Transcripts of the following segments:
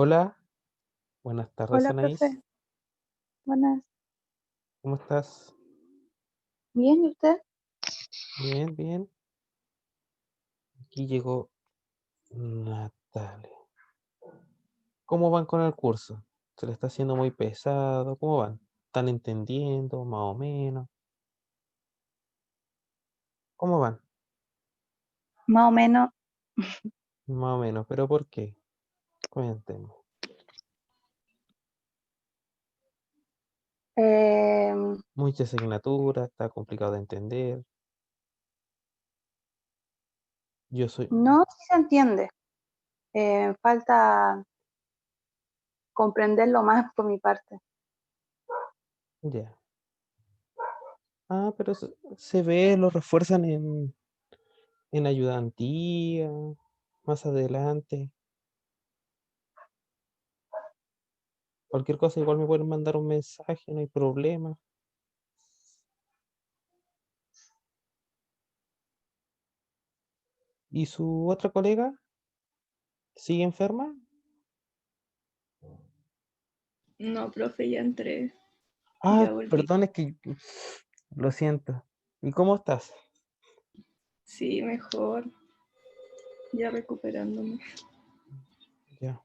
Hola, buenas tardes, Hola, Anaís. profe. Buenas. ¿Cómo estás? ¿Bien y usted? Bien, bien. Aquí llegó Natalia. ¿Cómo van con el curso? ¿Se le está haciendo muy pesado? ¿Cómo van? ¿Están entendiendo, más o menos? ¿Cómo van? Más o menos. Más o menos, pero ¿por qué? Cuéntenme. eh, Muchas asignaturas, está complicado de entender. Yo soy... no, sí se entiende. Falta comprenderlo más por mi parte. Ya. Ah, pero se ve, lo refuerzan en ayudantía, más adelante. Cualquier cosa, igual me pueden mandar un mensaje, no hay problema. ¿Y su otra colega sigue enferma? No, profe, ya entré, Ah, ya volví. perdón, es que lo siento. ¿Y cómo estás? Sí, mejor, ya recuperándome. Ya.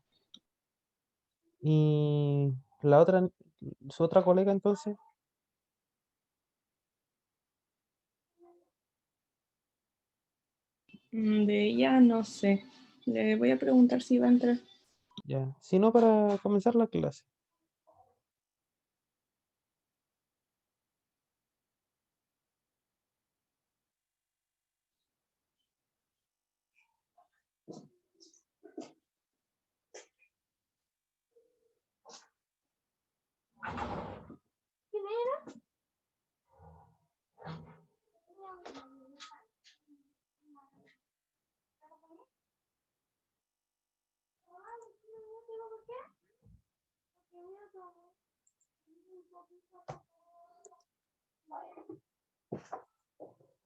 ¿Y la otra, su otra colega entonces? De ella no sé. Le voy a preguntar si va a entrar. Ya. Si no, para comenzar la clase.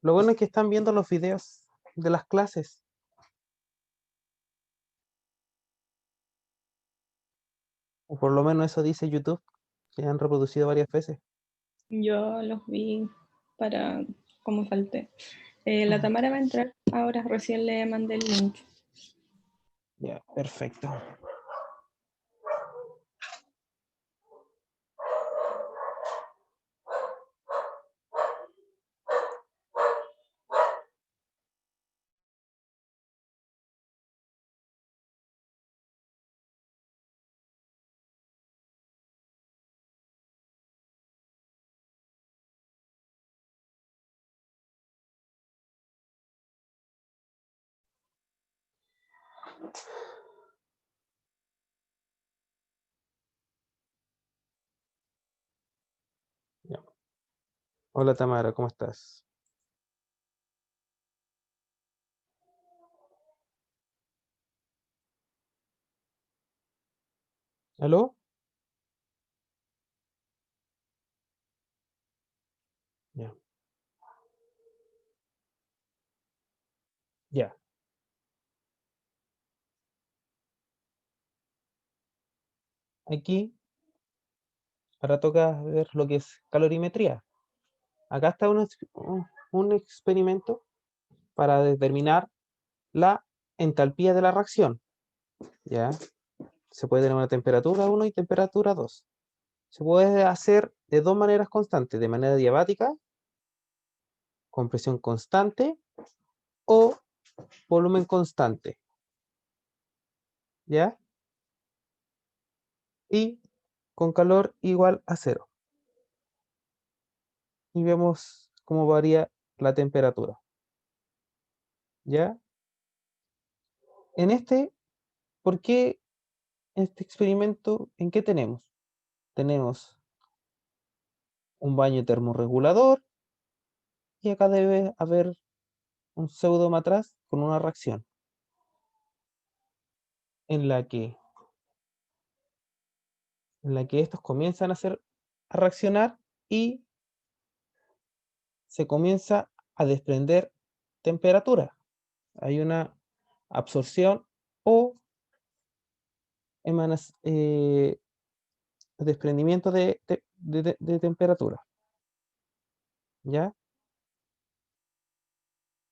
Lo bueno es que están viendo los videos de las clases. O por lo menos eso dice YouTube, que han reproducido varias veces. Yo los vi para, como falté. La Ah, Tamara va a entrar ahora, recién le mandé el link. ya, perfecto. Ya. Hola Tamara, ¿cómo estás? ¿Aló? Ya. Ya. Aquí, ahora toca ver lo que es calorimetría. Acá está un experimento para determinar la entalpía de la reacción. ¿Ya? Se puede tener una temperatura 1 y temperatura 2. Se puede hacer de dos maneras constantes, de manera diabática, con presión constante o volumen constante. ¿Ya? Y con calor igual a cero. Y vemos cómo varía la temperatura. ¿Ya? En ¿por qué este experimento? ¿En qué tenemos? Tenemos un baño termorregulador y acá debe haber un pseudomatraz con una reacción en la que, estos comienzan a reaccionar y se comienza a desprender temperatura. Hay una absorción o desprendimiento de temperatura. ¿Ya?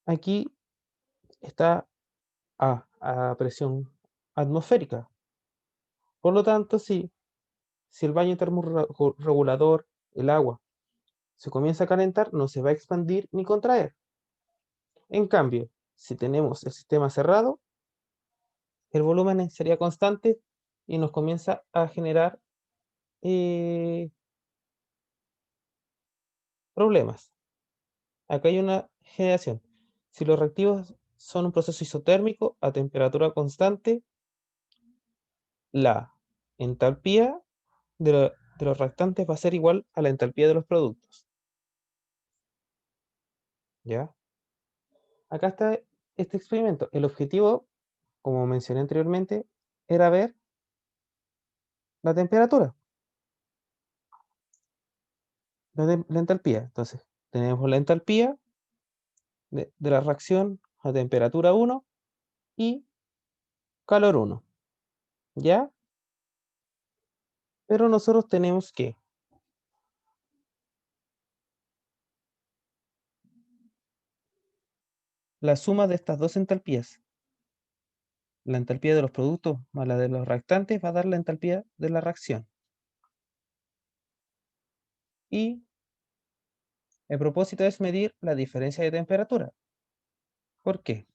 Aquí está a presión atmosférica. Por lo tanto, si el baño termorregulador, el agua, se comienza a calentar, no se va a expandir ni contraer. En cambio, si tenemos el sistema cerrado, el volumen sería constante y nos comienza a generar problemas. Acá hay una generación. Si los reactivos son un proceso isotérmico a temperatura constante, la entalpía de los reactantes va a ser igual a la entalpía de los productos. ¿Ya? Acá está este experimento. El objetivo, como mencioné anteriormente, era ver la temperatura, la entalpía. Entonces, tenemos la entalpía de la reacción a temperatura 1 y calor 1. ¿Ya? Pero nosotros tenemos que la suma de estas dos entalpías, la entalpía de los productos más la de los reactantes, va a dar la entalpía de la reacción. Y el propósito es medir la diferencia de temperatura. ¿Por qué?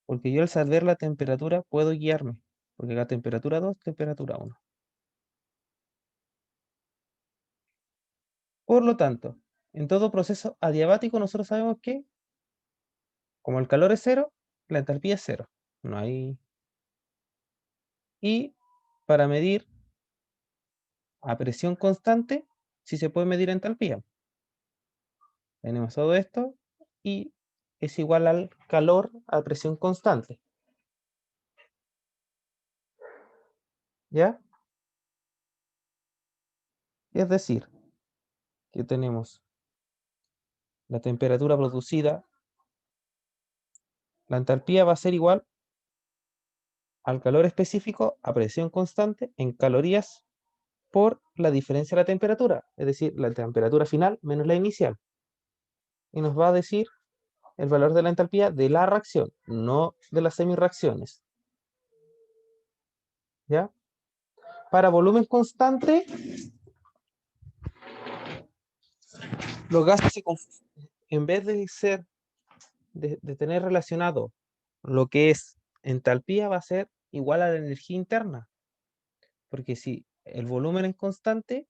Porque yo al saber la temperatura puedo guiarme. Porque la temperatura 2, temperatura 1. Por lo tanto, en todo proceso adiabático nosotros sabemos que, como el calor es 0, la entalpía es 0. No hay... Y para medir a presión constante, sí se puede medir entalpía. Tenemos todo esto y es igual al calor a presión constante. ¿Ya? Es decir, que tenemos la temperatura producida, la entalpía va a ser igual al calor específico a presión constante en calorías por la diferencia de la temperatura, es decir, la temperatura final menos la inicial. Y nos va a decir el valor de la entalpía de la reacción, no de las semireacciones. ¿Ya? Para volumen constante, los gases en vez de tener relacionado lo que es entalpía, va a ser igual a la energía interna. Porque si el volumen es constante,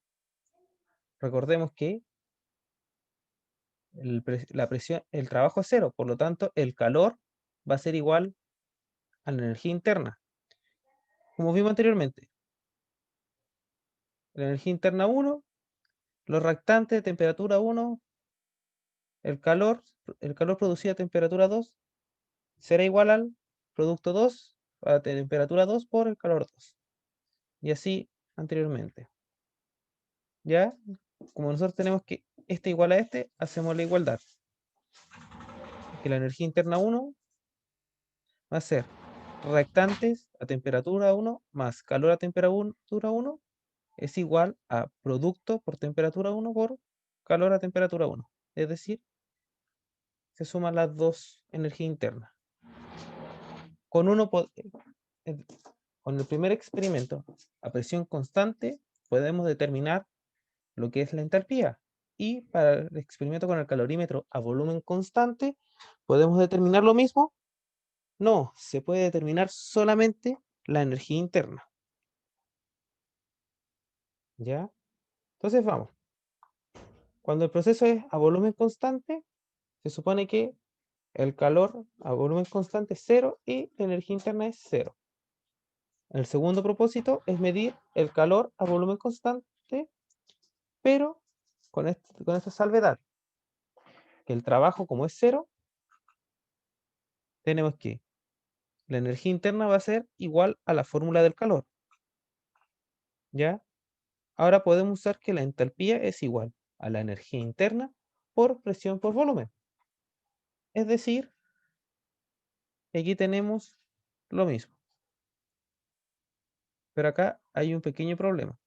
recordemos que la presión, el trabajo es 0, por lo tanto el calor va a ser igual a la energía interna. Como vimos anteriormente, la energía interna 1, los reactantes de temperatura 1, el calor producido a temperatura 2 será igual al producto 2 a temperatura 2 por el calor 2. Y así anteriormente. ¿Ya? Como nosotros tenemos que este igual a este, hacemos la igualdad. Que la energía interna 1 va a ser reactantes a temperatura 1 más calor a temperatura 1 es igual a producto por temperatura 1 por calor a temperatura 1. Es decir, se suman las dos energías internas. Con el primer experimento a presión constante podemos determinar lo que es la entalpía. Y para el experimento con el calorímetro a volumen constante, ¿podemos determinar lo mismo? No, se puede determinar solamente la energía interna. ¿Ya? Entonces vamos. Cuando el proceso es a volumen constante, se supone que el calor a volumen constante es 0 y la energía interna es 0. El segundo propósito es medir el calor a volumen constante, pero con esta salvedad, que el trabajo como es 0, tenemos que la energía interna va a ser igual a la fórmula del calor. ¿Ya? Ahora podemos usar que la entalpía es igual a la energía interna por presión por volumen. Es decir, aquí tenemos lo mismo. Pero acá hay un pequeño problema.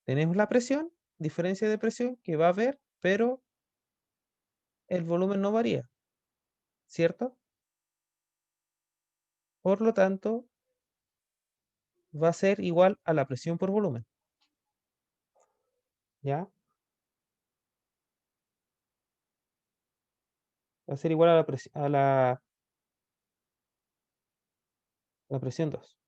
Tenemos la presión, diferencia de presión que va a haber, pero el volumen no varía, ¿cierto? Por lo tanto, va a ser igual a la presión por volumen. ¿Ya? Va a ser igual a la presión 2.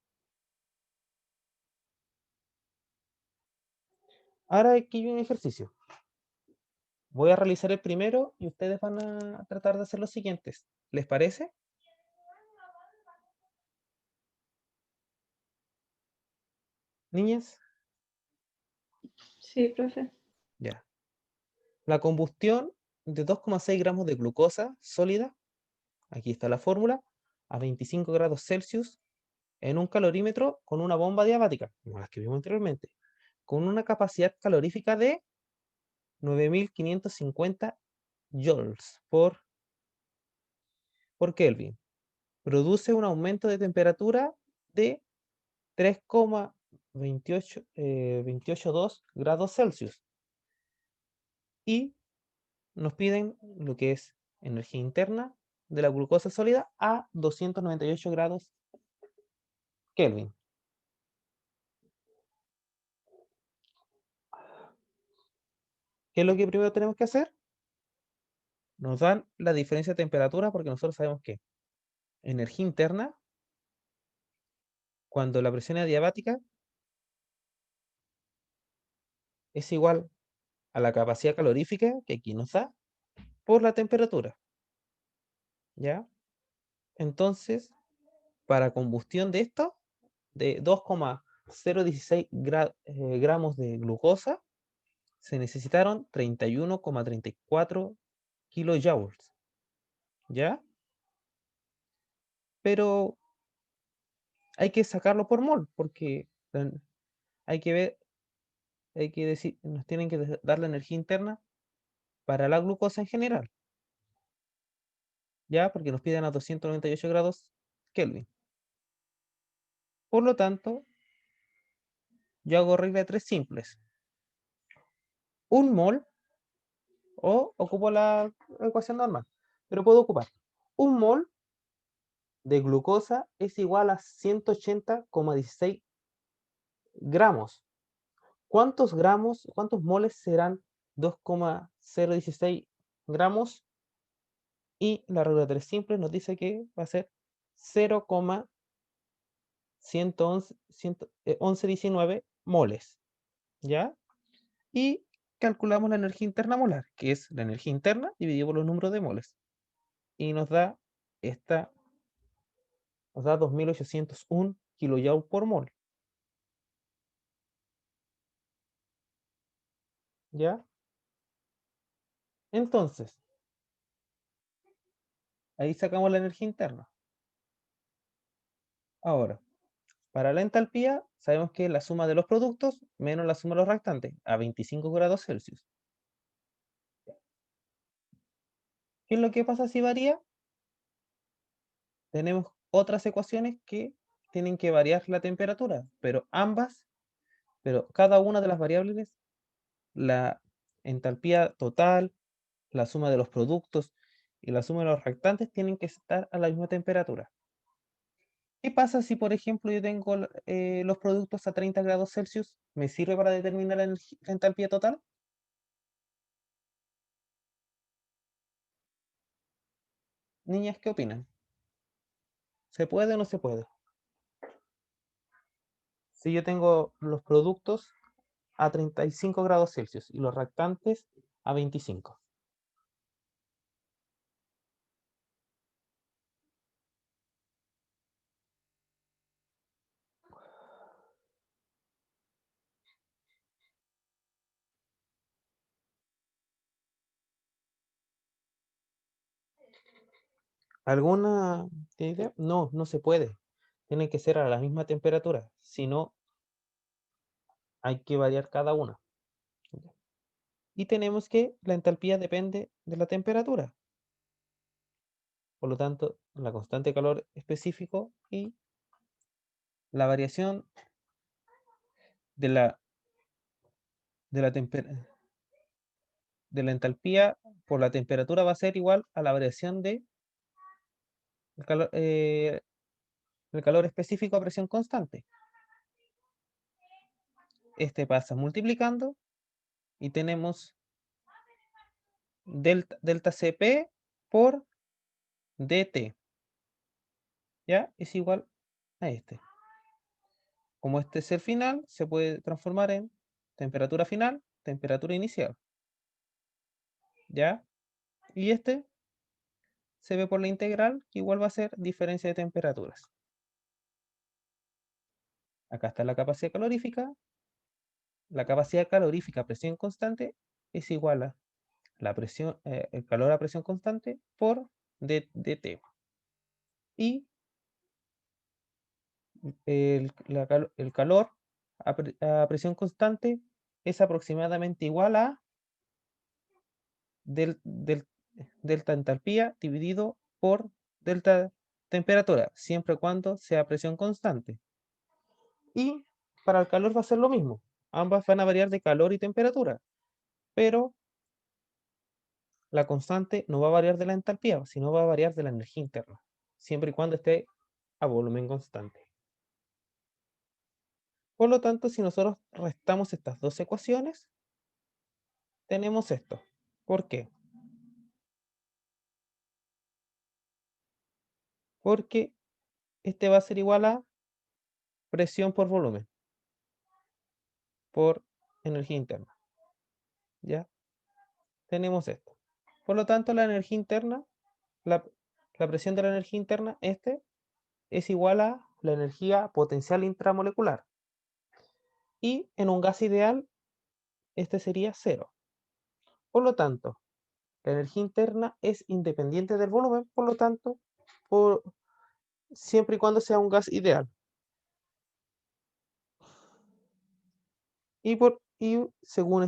Ahora aquí hay un ejercicio. Voy a realizar el primero y ustedes van a tratar de hacer los siguientes. ¿Les parece? Niñas, Sí, profe. ya. La combustión de 2,6 gramos de glucosa sólida, aquí está la fórmula, a 25 grados Celsius en un calorímetro con una bomba diabática, como las que vimos anteriormente, con una capacidad calorífica de 9550 joules por Kelvin. Produce un aumento de temperatura de 3,282 grados Celsius. Y nos piden lo que es energía interna de la glucosa sólida a 298 grados Kelvin. ¿Qué es lo que primero tenemos que hacer? Nos dan la diferencia de temperatura porque nosotros sabemos que energía interna, cuando la presión adiabática es igual a la capacidad calorífica que aquí nos da por la temperatura. ¿Ya? Entonces, para combustión de esto, de 2,016 gramos de glucosa, se necesitaron 31,34 kilojoules. ¿Ya? Pero hay que sacarlo por mol, porque hay que ver, hay que decir, nos tienen que dar la energía interna para la glucosa en general. ¿Ya? Porque nos piden a 298 grados Kelvin. Por lo tanto, yo hago regla de 3 simples. Un mol, o ocupo la ecuación normal, pero puedo ocupar un mol de glucosa es igual a 180,16 gramos. ¿Cuántos gramos, cuántos moles serán 2,016 gramos? Y la regla de 3 simple nos dice que va a ser 0,1119 moles. ¿Ya? Y calculamos la energía interna molar, que es la energía interna dividido por los números de moles. Y nos da 2801 kilojoule por mol. ¿Ya? Entonces, ahí sacamos la energía interna. Ahora, para la entalpía, sabemos que es la suma de los productos menos la suma de los reactantes, a 25 grados Celsius. ¿Qué es lo que pasa si varía? Tenemos otras ecuaciones que tienen que variar la temperatura, pero cada una de las variables, la entalpía total, la suma de los productos y la suma de los reactantes tienen que estar a la misma temperatura. ¿Qué pasa si, por ejemplo, yo tengo los productos a 30 grados Celsius? ¿Me sirve para determinar la entalpía total? Niñas, ¿qué opinan? ¿Se puede o no se puede? Si yo tengo los productos a 35 grados Celsius y los reactantes a 25. ¿Alguna idea? No, no se puede. Tiene que ser a la misma temperatura. Si no, hay que variar cada una. Y tenemos que la entalpía depende de la temperatura. Por lo tanto, la constante de calor específico y la variación de la entalpía por la temperatura va a ser igual a la variación de el calor específico a presión constante. Este pasa multiplicando y tenemos delta Cp por dt. ¿Ya? Es igual a este. Como este es el final, se puede transformar en temperatura final, temperatura inicial. ¿Ya? Y este se ve por la integral, que igual va a ser diferencia de temperaturas. Acá está la capacidad calorífica. La capacidad calorífica a presión constante es igual a la presión, el calor a presión constante por dt. Y el calor a presión constante es aproximadamente igual a delta entalpía dividido por delta temperatura, siempre y cuando sea presión constante. Y para el calor va a ser lo mismo. Ambas van a variar de calor y temperatura, pero la constante no va a variar de la entalpía, sino va a variar de la energía interna, siempre y cuando esté a volumen constante. Por lo tanto, si nosotros restamos estas dos ecuaciones, tenemos esto. ¿Por qué? Porque este va a ser igual a presión por volumen, por energía interna. ¿Ya? Tenemos esto. Por lo tanto, la energía interna, la presión de la energía interna, es igual a la energía potencial intramolecular. Y en un gas ideal, este sería 0. Por lo tanto, la energía interna es independiente del volumen, por lo tanto, siempre y cuando sea un gas ideal. Y según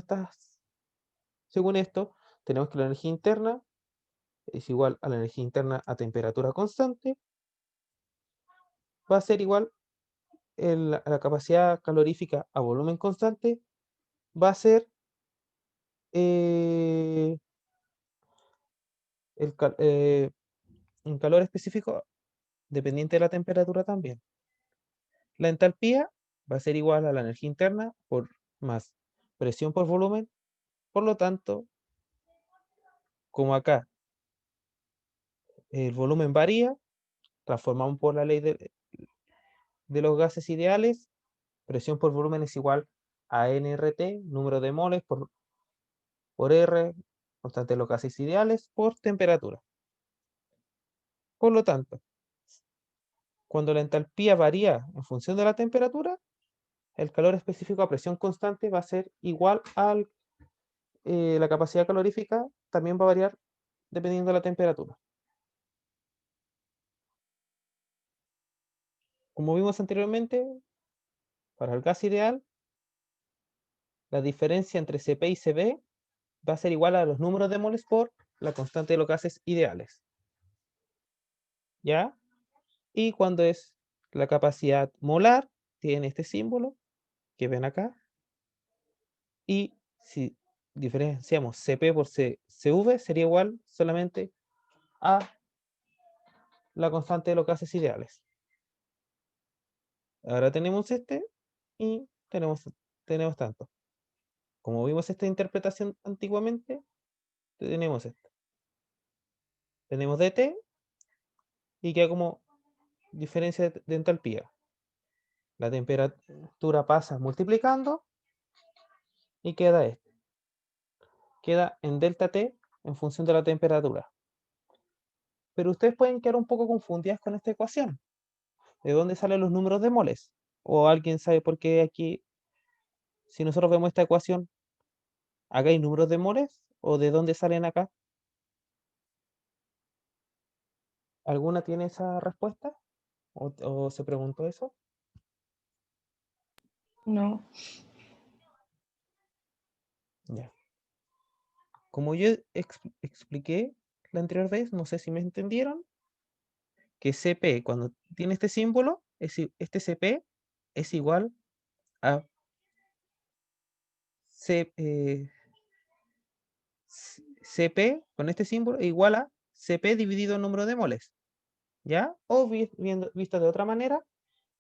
esto, tenemos que la energía interna es igual a la energía interna a temperatura constante, va a ser igual a la capacidad calorífica a volumen constante, va a ser un calor específico dependiente de la temperatura también. La entalpía va a ser igual a la energía interna por más presión por volumen. Por lo tanto, como acá el volumen varía, transformamos por la ley de los gases ideales, presión por volumen es igual a nRT, número de moles por R, constante de los gases ideales, por temperatura. Por lo tanto, cuando la entalpía varía en función de la temperatura, el calor específico a presión constante va a ser igual a la capacidad calorífica, también va a variar dependiendo de la temperatura. Como vimos anteriormente, para el gas ideal, la diferencia entre Cp y Cv va a ser igual a los números de moles por la constante de los gases ideales. ¿Ya? Y cuando es la capacidad molar, tiene este símbolo que ven acá. Y si diferenciamos Cp por Cv, sería igual solamente a la constante de los gases ideales. Ahora tenemos este y tenemos tanto. Como vimos esta interpretación antiguamente, tenemos esto. Tenemos dt y queda como diferencia de entalpía. La temperatura pasa multiplicando y queda esto. Queda en delta T en función de la temperatura. Pero ustedes pueden quedar un poco confundidas con esta ecuación. ¿De dónde salen los números de moles? ¿O alguien sabe por qué aquí, si nosotros vemos esta ecuación, acá hay números de moles? ¿O de dónde salen acá? ¿Alguna tiene esa respuesta? ¿O se preguntó eso? No. Ya. Como yo expliqué la anterior vez, no sé si me entendieron, que Cp, cuando tiene este símbolo, este Cp es igual a Cp, con este símbolo, igual a Cp dividido el número de moles. ¿Ya? O visto de otra manera,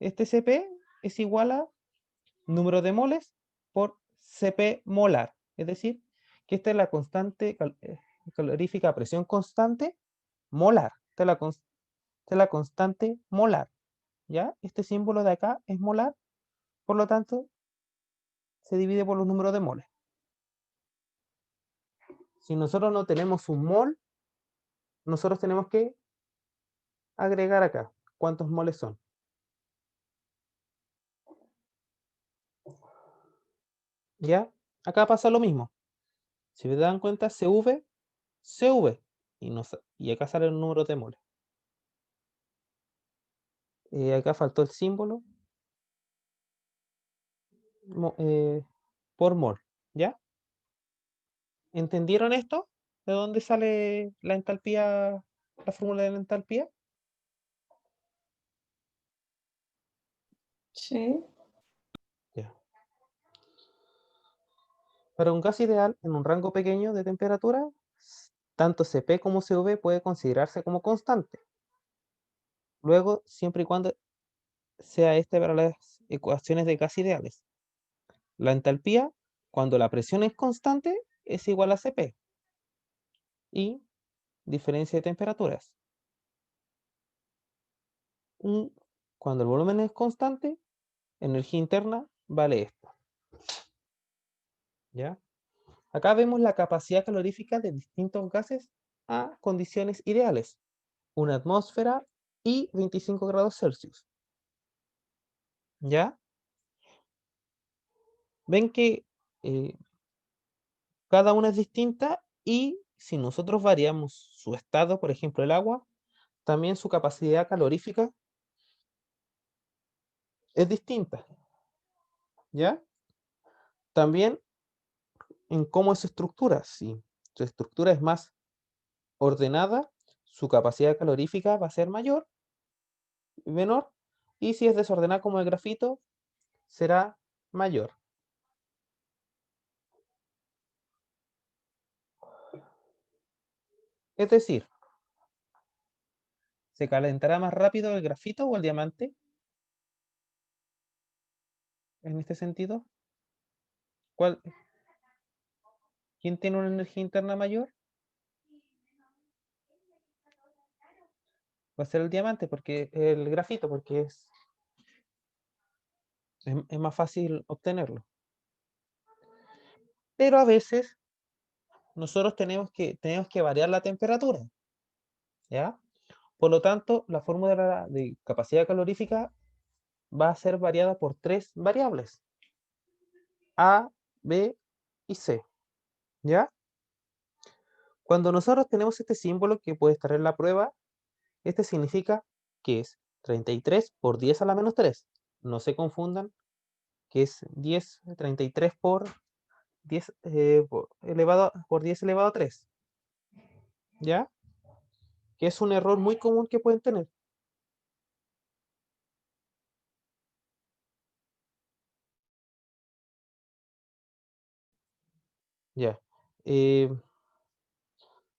este Cp es igual a número de moles por Cp molar. Es decir, que esta es la constante calorífica a presión constante molar. Esta es la constante molar. ¿Ya? Este símbolo de acá es molar, por lo tanto, se divide por los números de moles. Si nosotros no tenemos un mol, nosotros tenemos que agregar acá cuántos moles son. ¿Ya? Acá pasa lo mismo. Si me dan cuenta, CV, CV. Y acá sale el número de moles. Acá faltó el símbolo por mol. ¿Ya? ¿Entendieron esto? ¿De dónde sale la entalpía, la fórmula de la entalpía? Sí. Ya. Para un gas ideal en un rango pequeño de temperatura, tanto Cp como Cv puede considerarse como constante. Luego, siempre y cuando sea este para las ecuaciones de gas ideales. La entalpía, cuando la presión es constante, es igual a Cp. Y diferencia de temperaturas. Cuando el volumen es constante, energía interna vale esto. ¿Ya? Acá vemos la capacidad calorífica de distintos gases a condiciones ideales. Una atmósfera y 25 grados Celsius. ¿Ya? Ven que cada una es distinta y si nosotros variamos su estado, por ejemplo el agua, también su capacidad calorífica es distinta. ¿Ya? También en cómo es su estructura. Si su estructura es más ordenada, su capacidad calorífica va a ser mayor, menor, y si es desordenada como el grafito, será mayor. Es decir, ¿se calentará más rápido el grafito o el diamante? En este sentido, ¿quién tiene una energía interna mayor? Va a ser el diamante, porque el grafito, porque es más fácil obtenerlo. Pero a veces nosotros tenemos que variar la temperatura, ¿ya? Por lo tanto, la fórmula de capacidad calorífica va a ser variada por 3 variables: A, B y C, ¿ya? Cuando nosotros tenemos este símbolo que puede estar en la prueba, este significa que es 33 por 10 a la menos 3. No se confundan que es 33 por 10 por 10 elevado a 3, ¿ya? Que es un error muy común que pueden tener. Ya.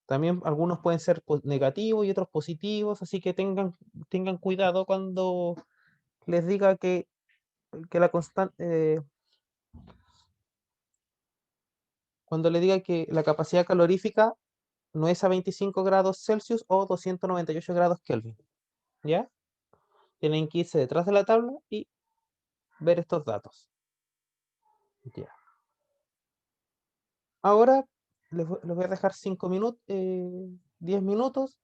También algunos pueden ser negativos y otros positivos, así que tengan cuidado cuando les diga que la constante, cuando le diga que la capacidad calorífica no es a 25 grados Celsius o 298 grados Kelvin, ¿ya? Tienen que irse detrás de la tabla y ver estos datos. Ya. Ahora les voy a dejar 5 minutos, 10 minutos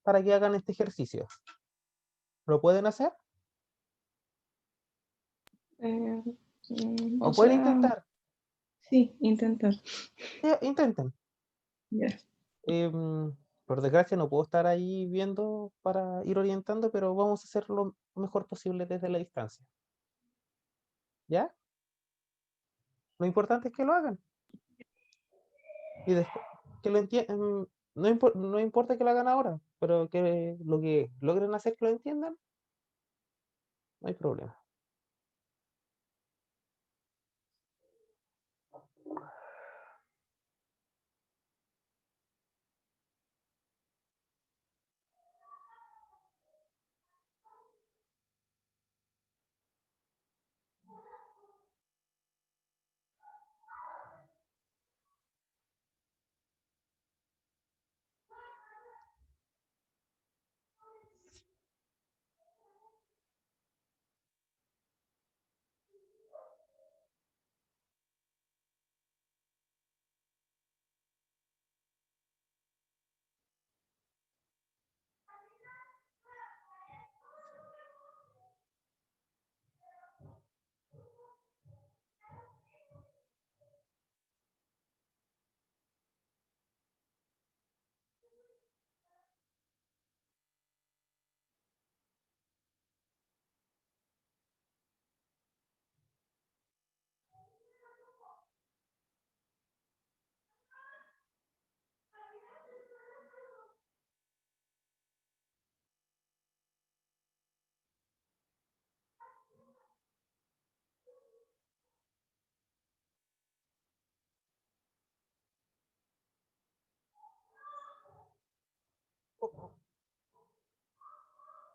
para que hagan este ejercicio. ¿Lo pueden hacer? O ¿O pueden sea, intentar? sí, intentar. Intenten. Ya. Por desgracia no puedo estar ahí viendo para ir orientando, pero vamos a hacer lo mejor posible desde la distancia. ¿Ya? Lo importante es que lo hagan. Y después, que lo entiendan. No importa que lo hagan ahora, pero que lo que logren hacer que lo entiendan, no hay problema.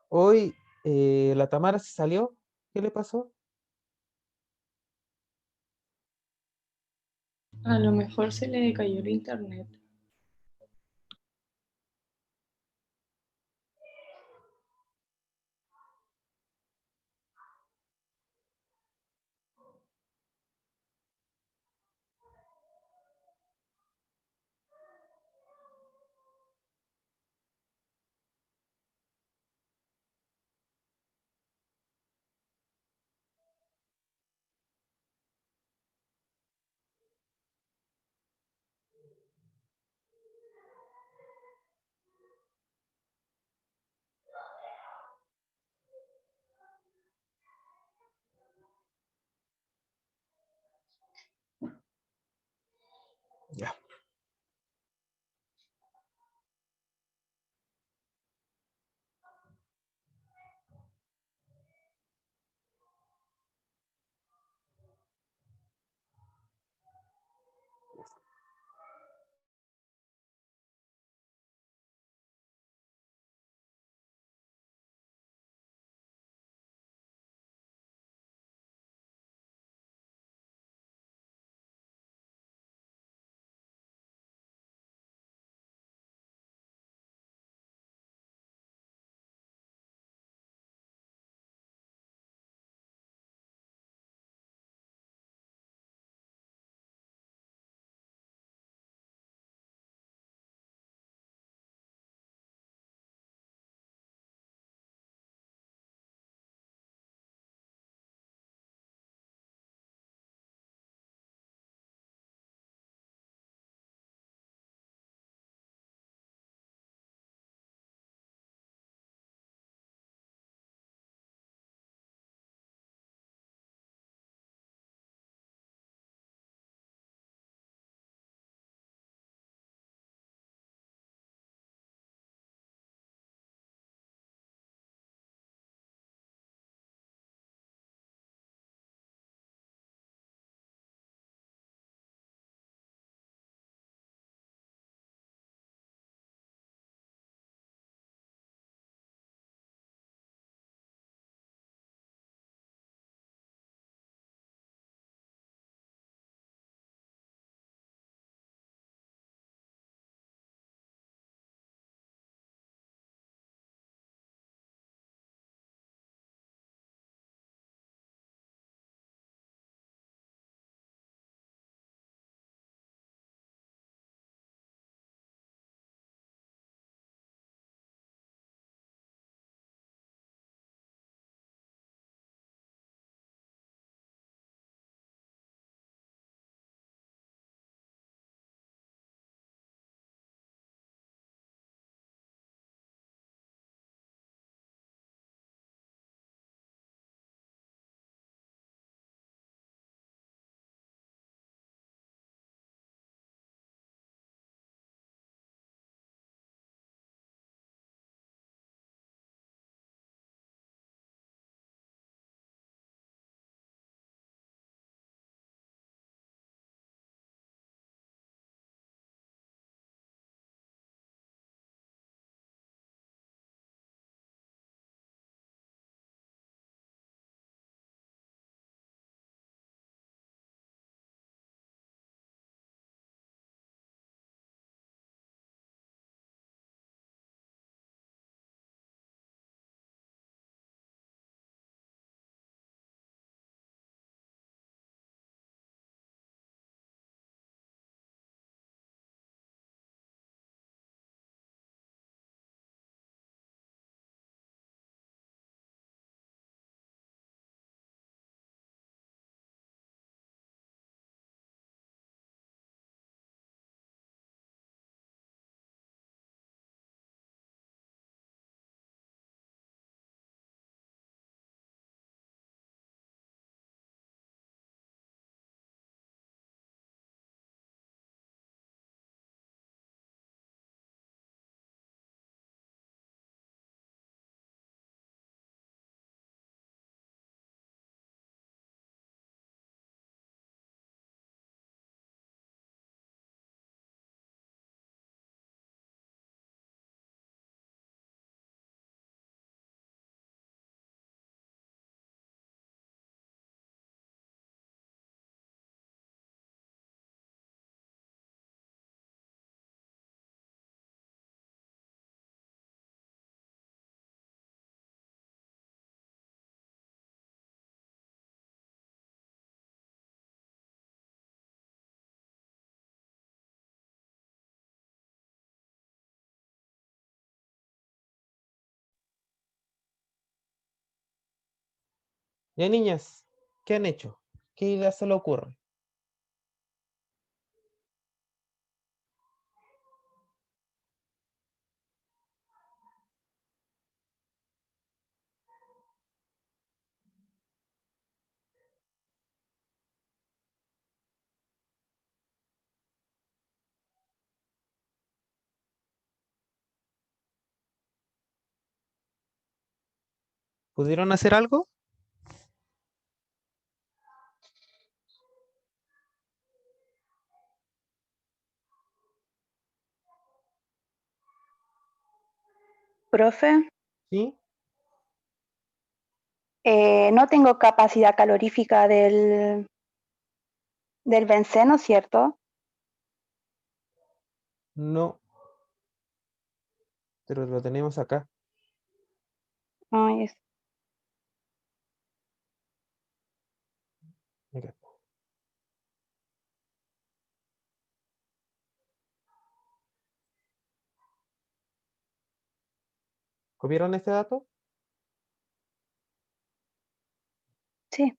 Hoy la Tamara se salió. ¿Qué le pasó? A lo mejor se le cayó el internet. Ya, niñas, ¿qué han hecho? ¿Qué idea se le ocurre? ¿Pudieron hacer algo? Profe, ¿Sí? no tengo capacidad calorífica del benceno, ¿cierto? No, pero lo tenemos acá. Ay, Acá. ¿Copiaron este dato? sí.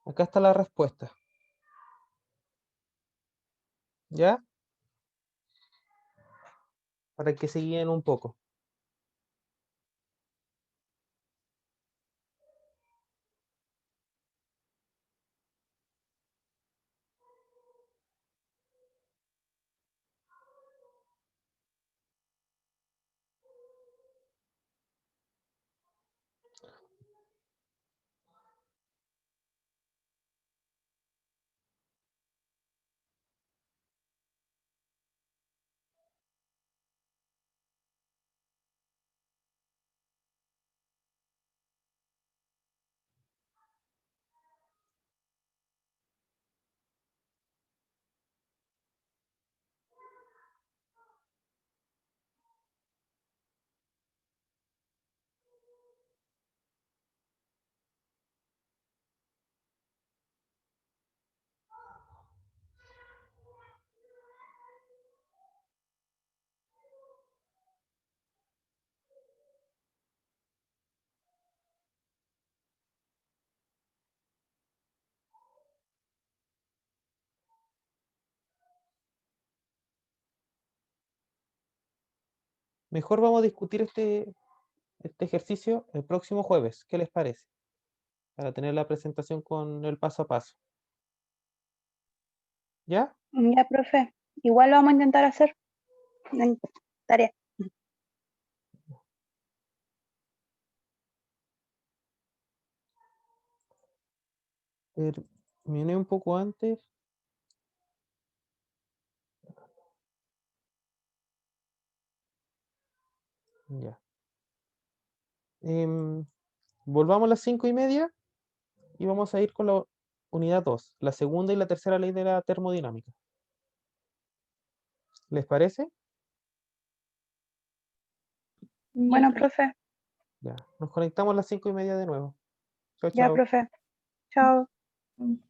Acá está la respuesta. ¿Ya? Para que se guíen un poco. Mejor vamos a discutir este ejercicio el próximo jueves. ¿Qué les parece? Para tener la presentación con el paso a paso. ¿Ya? Ya, profe. Igual lo vamos a intentar hacer en tarea. Terminé un poco antes. Ya. Volvamos a las 5:30 y vamos a ir con la unidad 2, la segunda y la tercera ley de la termodinámica. ¿Les parece? Bueno, profe. Ya. Nos conectamos a las 5:30 de nuevo. Chao, Ya, chao. profe. Chao. Mm.